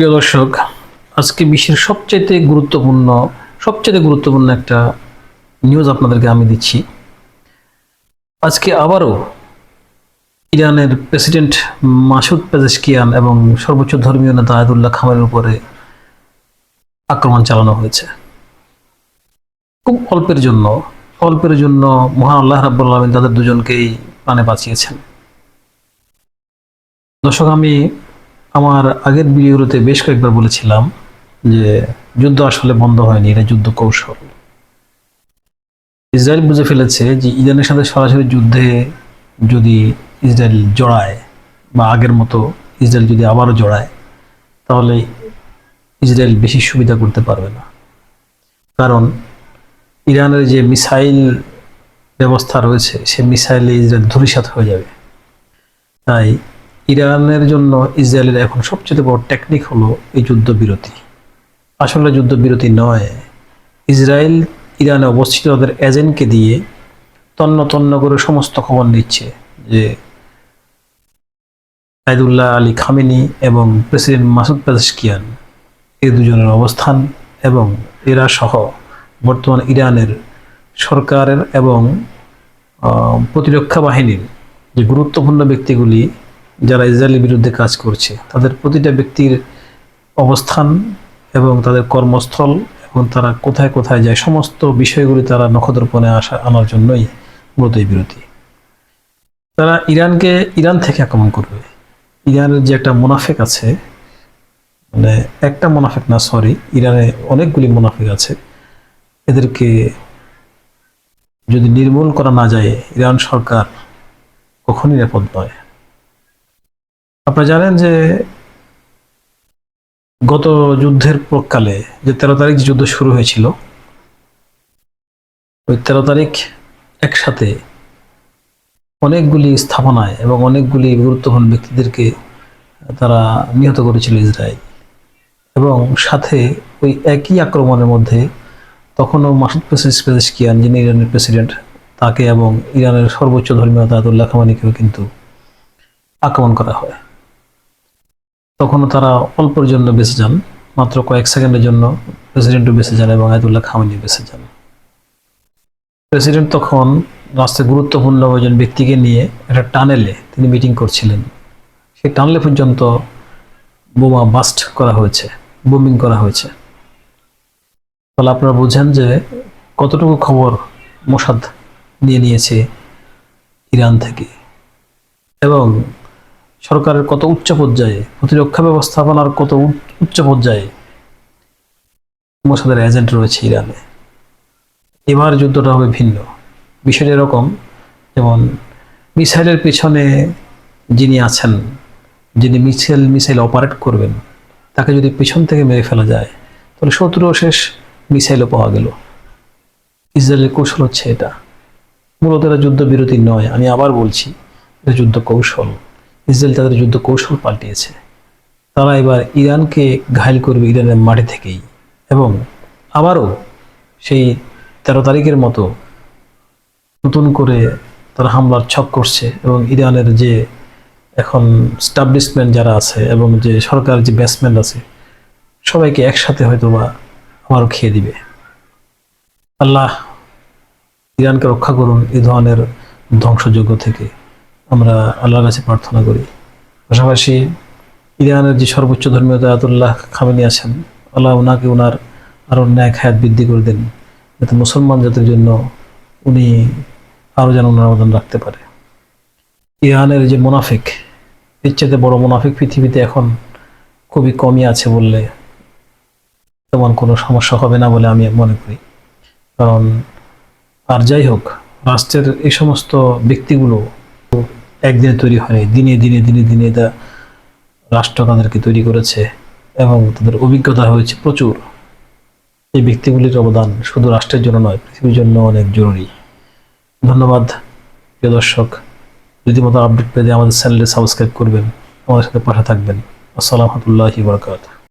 প্রিয় দর্শক, আজকে বিশ্বের সবচেয়ে গুরুত্বপূর্ণ একটা নিউজ আপনাদেরকে আমি দিচ্ছি। আজকে আবারও ইরানের প্রেসিডেন্ট মাসুদ পেজেশকিয়ান এবং সর্বোচ্চ ধর্মীয় নেতা আয়াতুল্লাহ খামেনির উপরে আক্রমণ চালানো হয়েছে। খুব অল্পের জন্য মহান আল্লাহ রাব্বুল আলামিন তাদের দুজনকেই প্রাণে বাঁচিয়েছেন। দর্শক, আমি আমার আগের ভিডিওতে বেশ কয়েকবার বলেছিলাম যে যুদ্ধ আসলে বন্ধ হয়নি, এটা যুদ্ধ কৌশল। ইসরায়েল বুঝে ফেলেছে যে ইরানের সাথে সরাসরি যুদ্ধে যদি ইসরায়েল জড়ায় বা আগের মতো ইসরায়েল যদি আবারও জড়ায়, তাহলে ইসরায়েল বেশি সুবিধা করতে পারবে না। কারণ ইরানের যে মিসাইল ব্যবস্থা রয়েছে, সে মিসাইলে ইসরায়েল ধূলিসাৎ হয়ে যাবে। তাই ইরানের জন্য ইসরায়েলের এখন সবচেয়ে বড় টেকনিক হলো এই যুদ্ধবিরতি। আসলে যুদ্ধবিরতি নয়, ইসরায়েল ইরানে অবস্থিত তাদের এজেন্টকে দিয়ে তন্ন তন্ন করে সমস্ত খবর নিচ্ছে যে আয়াতুল্লাহ আলী খামেনি এবং প্রেসিডেন্ট মাসুদ পেজেশকিয়ান এই দুজনের অবস্থান এবং এরা সহ বর্তমান ইরানের সরকারের এবং প্রতিরক্ষা বাহিনীর যে গুরুত্বপূর্ণ ব্যক্তিগুলি যারা ইসরায়েলের বিরুদ্ধে কাজ করছে, তাদের প্রতিটা ব্যক্তির অবস্থান এবং তাদের কর্মস্থল এবং তারা কোথায় কোথায় যায়, সমস্ত বিষয়গুলি তারা নখদর্পণে আনার জন্যই মূলত এই বিরতি। তারা ইরান থেকে আক্রমণ করবে। ইরানের যে একটা মুনাফিক আছে, মানে একটা মুনাফিক না, সরি, ইরানে অনেকগুলি মুনাফিক আছে। এদেরকে যদি নির্মূল করা না যায়, ইরান সরকার কখনই নিরাপদ নয়। আপনারা জানেন যে গত যুদ্ধের প্রকালে যে 13 তারিখ যুদ্ধ শুরু হয়েছিল, ওই 13 তারিখ একসাথে অনেকগুলি স্থাপনায় এবং অনেকগুলি গুরুত্বপূর্ণ ব্যক্তিদেরকে তারা নিহত করেছিল ইসরায়েল। এবং সাথে ওই একই আক্রমণের মধ্যে তখনও মাসুদ পেজেশকিয়ান, যিনি ইরানের প্রেসিডেন্ট, তাকে এবং ইরানের সর্বোচ্চ ধর্মীয় নেতা আয়াতুল্লাহ খামেনিকেও কিন্তু আক্রমণ করা হয়। তখনও তারা অল্পের জন্য বেঁচে যান, মাত্র কয়েক সেকেন্ডের জন্য প্রেসিডেন্টও বেঁচে যান এবং আয়াতুল্লাহ খামেনি বেঁচে যান। প্রেসিডেন্ট তখন রাস্তায় গুরুত্বপূর্ণ একজন ব্যক্তিকে নিয়ে একটা টানেলে তিনি মিটিং করছিলেন। সেই টানেলে পর্যন্ত বোমা বাস্ট করা হয়েছে, বোমিং করা হয়েছে। তাহলে আপনারা বুঝেন যে কতটুকু খবর মোসাদ নিয়ে নিয়েছে ইরান থেকে এবং সরকারের কত উচ্চ পর্যায়ে, প্রতিরক্ষা ব্যবস্থাপনার কত উচ্চ পর্যায়ে মোসাদের এজেন্ট রয়েছে ইরানে। এবার যুদ্ধটা হবে ভিন্ন। বিষয়টা এরকম, যেমন মিসাইলের পেছনে যিনি আছেন, যিনি মিসাইল অপারেট করবেন, তাকে যদি পেছন থেকে মেরে ফেলা যায়, তাহলে শত্রুও শেষ, মিসাইলও পাওয়া গেল। ইসরায়েলের কৌশল হচ্ছে এটা। মূলত এটা যুদ্ধবিরতি নয়, আমি আবার বলছি, এটা যুদ্ধ কৌশল। ইসরায়েল তাদের যুদ্ধ কৌশল পাল্টিয়েছে। তারা এবার ইরানকে ঘায়েল করবে ইরানের মাটি থেকেই এবং আবারও সেই 13 তারিখের মতো নতুন করে তারা হামলার ছক করছে এবং ইরানের যে এখন স্টাবলিশমেন্ট যারা আছে এবং যে সরকার যে বেসমেন্ট আছে, সবাইকে একসাথে হয়তো বা আবারও খেয়ে দিবে। আল্লাহ ইরানকে রক্ষা করুন এই ধরনের ধ্বংসযজ্ঞ থেকে, আমরা আল্লাহর কাছে প্রার্থনা করি। পাশাপাশি ইরানের যে সর্বোচ্চ ধর্মীয় আয়াতুল্লাহ খামেনি আছেন, আল্লাহ ওনাকে ওনার আরও ন্যাক হায়াত বৃদ্ধি করে দেন, যাতে মুসলমান জাতির জন্য উনি আরও যেন ওনার অবদান রাখতে পারে। ইরানের যে মুনাফিক, এর চাইতে বড় মুনাফিক পৃথিবীতে এখন খুবই কমই আছে বললে তেমন কোনো সমস্যা হবে না বলে আমি মনে করি। কারণ আর যাই হোক, রাষ্ট্রের এই সমস্ত ব্যক্তিগুলো একদিনে তৈরি হয়নি, দিনে দিনে দিনে দিনে রাষ্ট্র তাদেরকে তৈরি করেছে এবং তাদের অভিজ্ঞতা হয়েছে প্রচুর। এই ব্যক্তিগুলির অবদান শুধু রাষ্ট্রের জন্য নয়, পৃথিবীর জন্য অনেক জরুরি। ধন্যবাদ প্রিয় দর্শক। রীতিমতো আপডেট পেতে আমাদের চ্যানেলে সাবস্ক্রাইব করবেন, আমাদের সাথে পাশে থাকবেন। আসসালামু আলাইকুম ওয়া রাহমাতুল্লাহি ওয়া বারাকাতুহু।